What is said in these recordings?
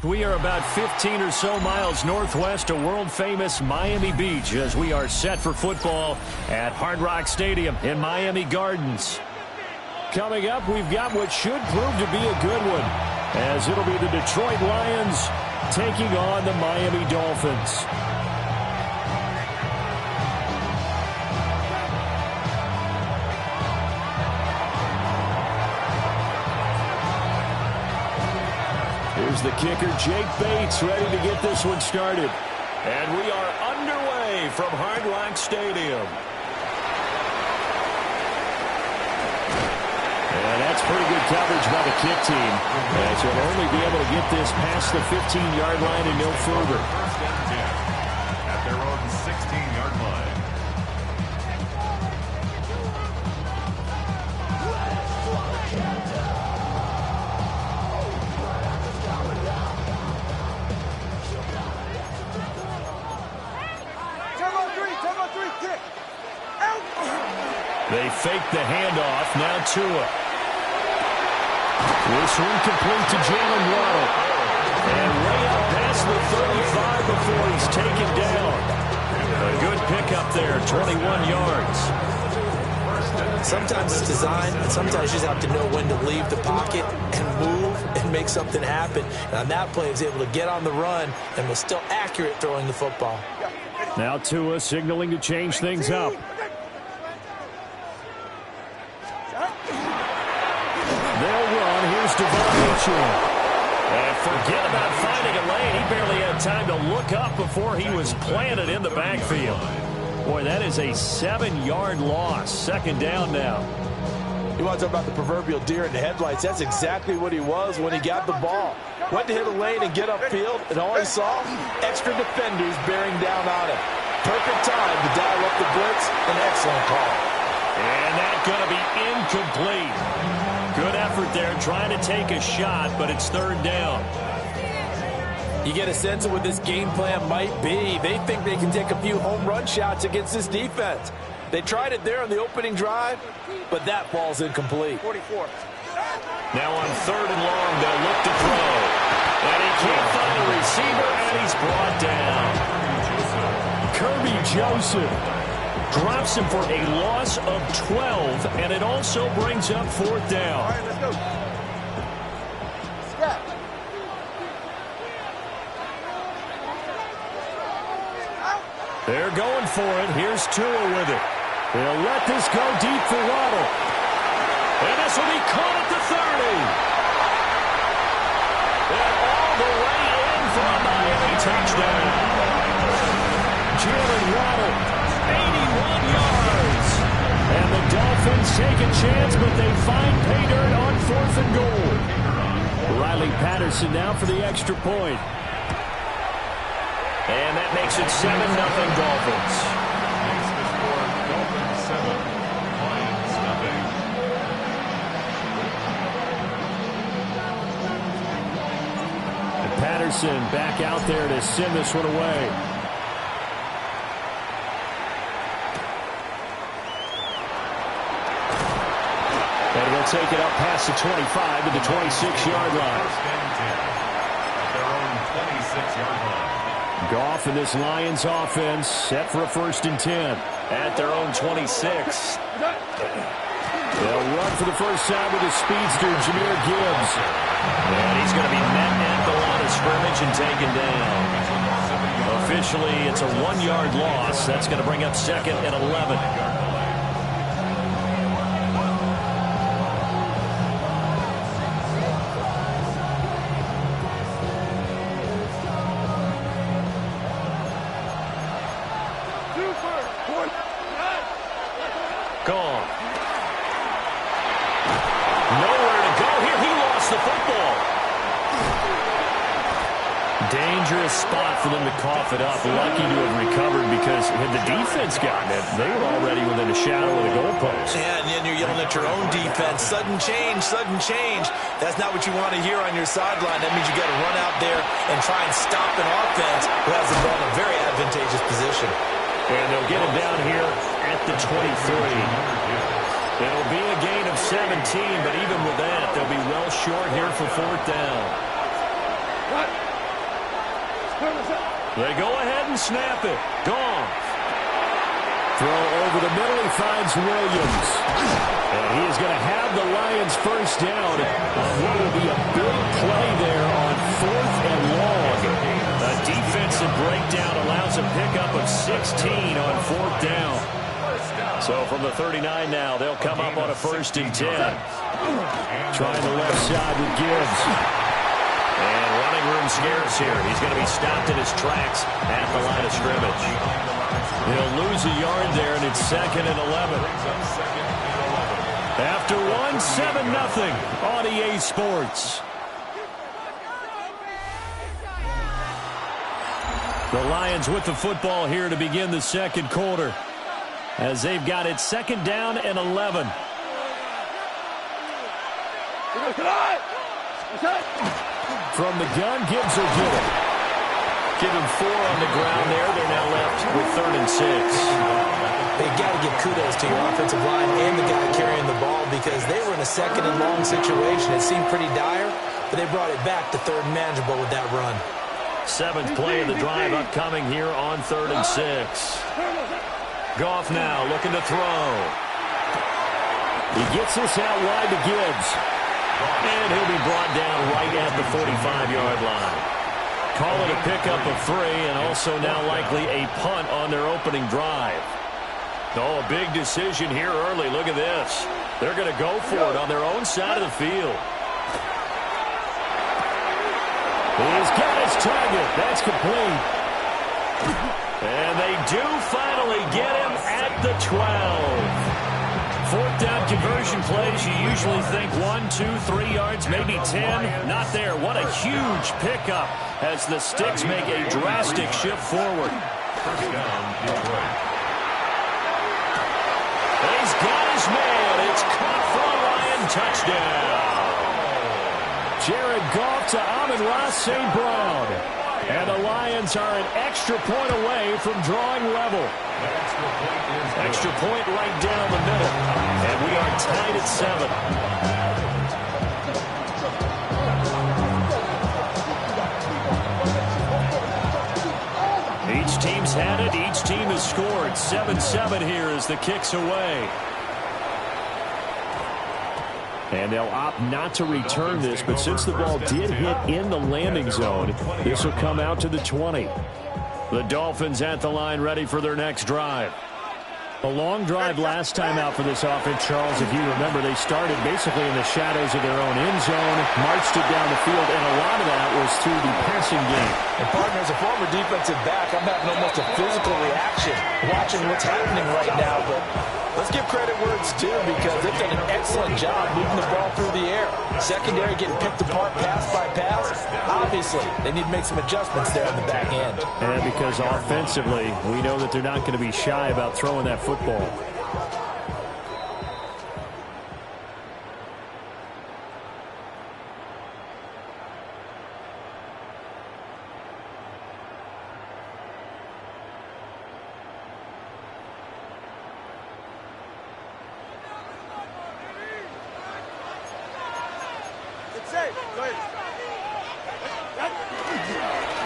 We are about 15 or so miles northwest of world-famous Miami Beach as we are set for football at Hard Rock Stadium in Miami Gardens. Coming up, we've got what should prove to be a good one, as it'll be the Detroit Lions taking on the Miami Dolphins. Here's the kicker, Jake Bates, ready to get this one started. And we are underway from Hard Rock Stadium. And that's pretty good coverage by the kick team, as he'll only be able to get this past the 15-yard line and no further. First and 10 at their own 16-yard line. They fake the handoff. Now Tua. This one complete to Jalen Waddle. And way up past the 35 before he's taken down. A good pickup there, 21 yards. Sometimes it's design, and sometimes you just have to know when to leave the pocket and move and make something happen. And on that play, he was able to get on the run and was still accurate throwing the football. Now Tua signaling to change things up. They'll run. Here's Devon. And forget about finding a lane. He barely had time to look up before he was planted in the backfield. Boy, that is a 7-yard loss. Second down now. You want to talk about the proverbial deer in the headlights. That's exactly what he was when he got the ball. Went to hit a lane and get upfield, and all he saw, extra defenders bearing down on him. Perfect time to dial up the blitz. An excellent call. And that's going to be incomplete. Good effort there trying to take a shot, but it's third down. You get a sense of what this game plan might be. They think they can take a few home run shots against this defense. They tried it there on the opening drive, but that ball's incomplete. 44. Now on third and long, they'll look to throw. And he can't find a receiver, and he's brought down. Kirby Joseph drops him for a loss of 12, and it also brings up fourth down. All right, let's go. They're going for it. Here's Tua with it. They'll let this go deep for Waddle. And this will be caught at the 30. And all the way in for a Miami touchdown. Jalen Waddle, 81 yards. And the Dolphins take a chance, but they find pay dirt on fourth and goal. Riley Patterson now for the extra point. And that makes it 7-0 Dolphins. Makes the score Dolphins 7, Lions nothing. And Patterson back out there to send this one away. And we'll take it up past the 25 to the 26-yard line. First and 10 at their own 26-yard line. Goff and this Lions offense set for a first and 10 at their own 26. They'll run for the first time with the speedster, Jahmyr Gibbs. And he's going to be met at the line of scrimmage and taken down. Officially, it's a 1-yard loss. That's going to bring up second and 11. Gone. Nowhere to go here. He lost the football. Dangerous spot for them to cough it up. Lucky to have recovered because had the defense gotten it, they were already within a shadow of the goalpost. Yeah, and then you're yelling at your own defense. Sudden change, sudden change. That's not what you want to hear on your sideline. That means you got to run out there and try and stop an offense who has the ball in a very advantageous position. And they'll get him down here at the 23. It'll be a gain of 17, but even with that, they'll be well short here for fourth down. They go ahead and snap it. Goff. Throw over the middle. He finds Williams. And he is going to have the Lions first down on what will be a big play there on fourth and long. A defensive breakdown allows a pickup of 16 on fourth down. So from the 39 now, they'll come up on a 1st and 10. Trying the left side with Gibbs. And running room scarce here. He's going to be stopped in his tracks at the line of scrimmage. He'll lose a yard there, and it's 2nd and 11. After one, 7-0 on EA Sports. The Lions with the football here to begin the second quarter, as they've got it 2nd down and 11. From the gun, Gibbs will get it. Give him 4 on the ground there. They're now left with 3rd and 6. They got to give kudos to your offensive line and the guy carrying the ball, because they were in a 2nd and long situation. It seemed pretty dire, but they brought it back to 3rd and manageable with that run. 7th play of the drive upcoming here on 3rd and 6. Goff now looking to throw. He gets this out wide to Gibbs. And he'll be brought down right at the 45-yard line. Call it a pickup of 3, and also now likely a punt on their opening drive. Oh, a big decision here early. Look at this. They're going to go for it on their own side of the field. He's got his target. That's complete. And they do finally get him at the 12. 4th down conversion plays, you usually think 1, 2, 3 yards, maybe 10. Not there. What a huge pickup as the Sticks make a drastic shift forward. First down, Detroit. He's got his man. It's caught for a Lion touchdown. Jared Goff to Amon-Ra St. Brown. And the Lions are an extra point away from drawing level. Extra point right down the middle. And we are tied at 7. Each team's had it. Each team has scored. 7-7 here as the kick's away. And they'll opt not to return this, but since the ball did hit in the landing zone, this will come out to the 20. The Dolphins at the line, ready for their next drive. A long drive last time out for this offense, Charles. If you remember, they started basically in the shadows of their own end zone, marched it down the field, and a lot of that was through the passing game. And partner, as a former defensive back, I'm having almost a physical reaction watching what's happening right now. But let's give credit where it's due, because they've done an excellent job moving the ball through the air. Secondary getting picked apart pass by pass. Obviously, they need to make some adjustments there on the back end. And because offensively, we know that they're not going to be shy about throwing that football.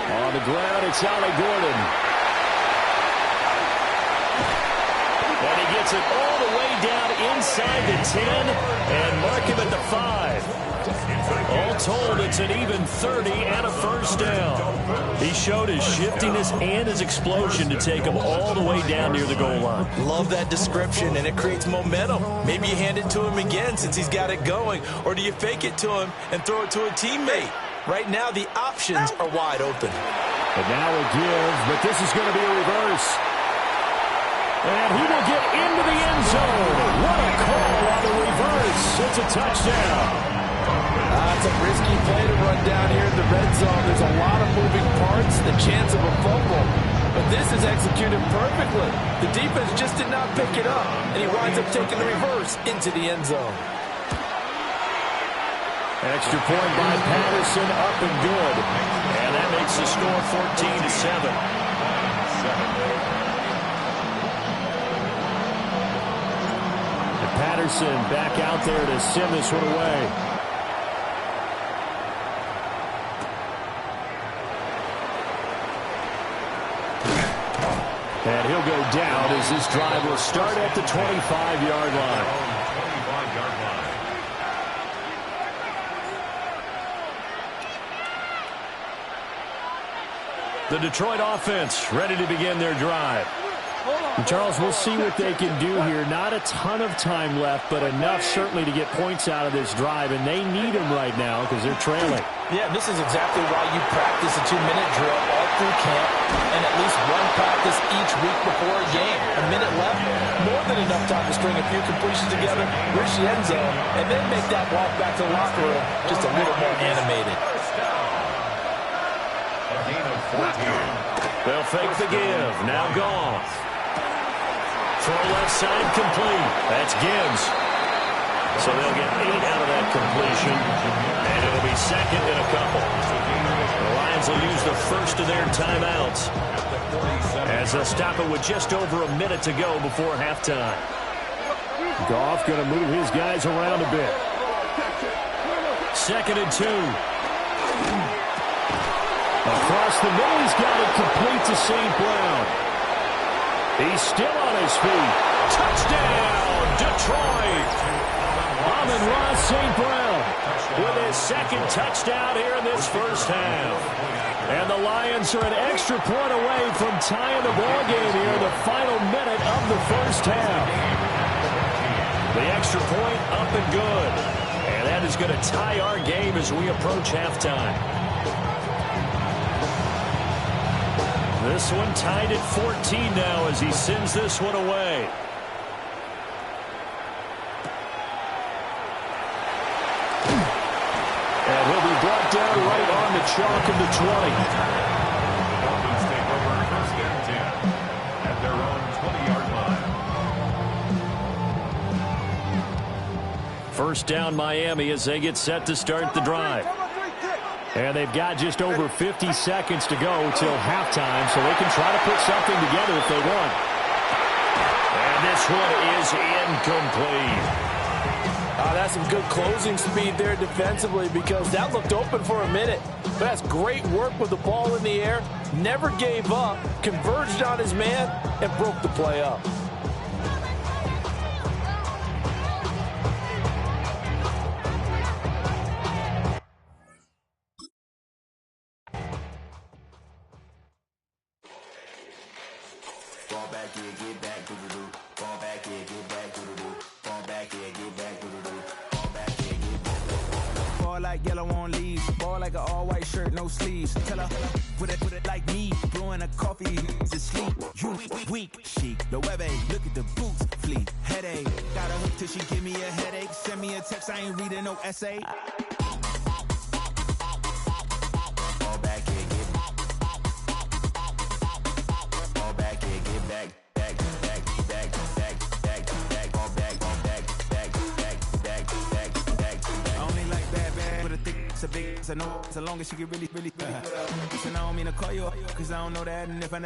On the ground, it's Ollie Gordon. And he gets it all the way down inside the 10 and mark him at the 5. All told, it's an even 30 and a first down. He showed his shiftiness and his explosion to take him all the way down near the goal line. Love that description, and it creates momentum. Maybe you hand it to him again since he's got it going, or do you fake it to him and throw it to a teammate? Right now, the options are wide open. And now a give, but this is going to be a reverse. And he will get into the end zone. What a call on the reverse. It's a touchdown. It's a risky play to run down here in the red zone. There's a lot of moving parts, the chance of a fumble. But this is executed perfectly. The defense just did not pick it up, and he winds up taking the reverse into the end zone. Extra point by Patterson, up and good. And that makes the score 14-7. Patterson back out there to send this one away. And he'll go down as this drive will start at the 25-yard line. 25-yard line. The Detroit offense ready to begin their drive. And Charles, we'll see what they can do here. Not a ton of time left, but enough certainly to get points out of this drive, and they need them right now because they're trailing. Yeah, this is exactly why you practice a 2-minute drill all through camp and at least one practice each week before a game. A minute left, more than enough time to string a few completions together, reach the end zone, and then make that walk back to the locker room just a little more animated. A gain of 14. They'll fake the give. Now gone. Throw left side complete. That's Gibbs. So they'll get 8 out of that completion, and it'll be second in a couple. The Lions will use the first of their timeouts as they'll stop it with just over a minute to go before halftime. Goff going to move his guys around a bit. 2nd and 2. Across the middle, he's got it complete to St. Brown. He's still on his feet. Touchdown, Detroit. Amon-Ra St. Brown with his second touchdown here in this first half. And the Lions are an extra point away from tying the ball game here in the final minute of the first half. The extra point up and good. And that is going to tie our game as we approach halftime. This one tied at 14 now as he sends this one away. And he'll be brought down right on the chalk of the 20. Dolphins take over 1st and 10 at their own 20-yard line. First down Miami as they get set to start the drive. And they've got just over 50 seconds to go till halftime, so they can try to put something together if they want. And this one is incomplete. That's some good closing speed there defensively because that looked open for a minute. But that's great work with the ball in the air. Never gave up, converged on his man, and broke the play up. Like yellow on leaves, ball like an all-white shirt, no sleeves. Tell her, put it like me, blowing a coffee to sleep. You weak, chic, the web look at the boots, fleet, headache. Got a hook till she give me a headache. Send me a text, I ain't reading no essay. Fall back here, get back. So big, so no, so long as she get really, really, really good. And I don't mean to call you up, cause I don't know that, and if I